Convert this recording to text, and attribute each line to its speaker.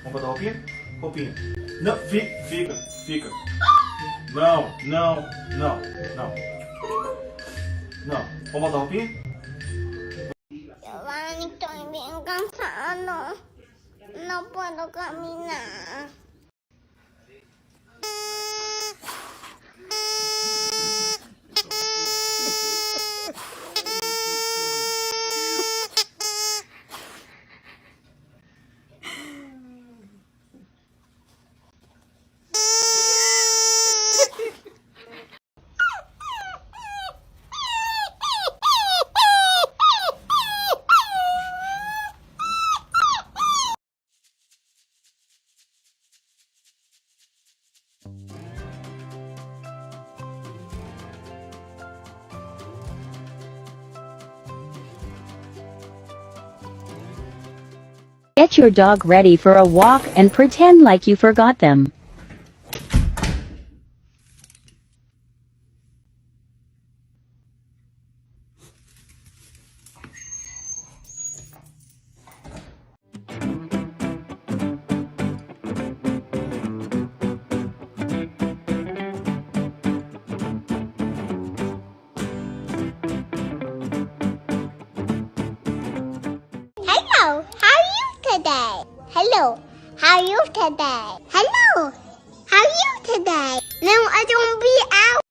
Speaker 1: Vamos botar roupinha? Roupinha. Não, fica. Não. Não. Vamos botar roupinha?
Speaker 2: Giovanni, estoy bien cansado. No puedo caminar.
Speaker 3: Get your dog ready for a walk and pretend like you forgot them.
Speaker 2: Hello, how are you today? Hello, how are you today? Hello, how are you today? No, I don't be out.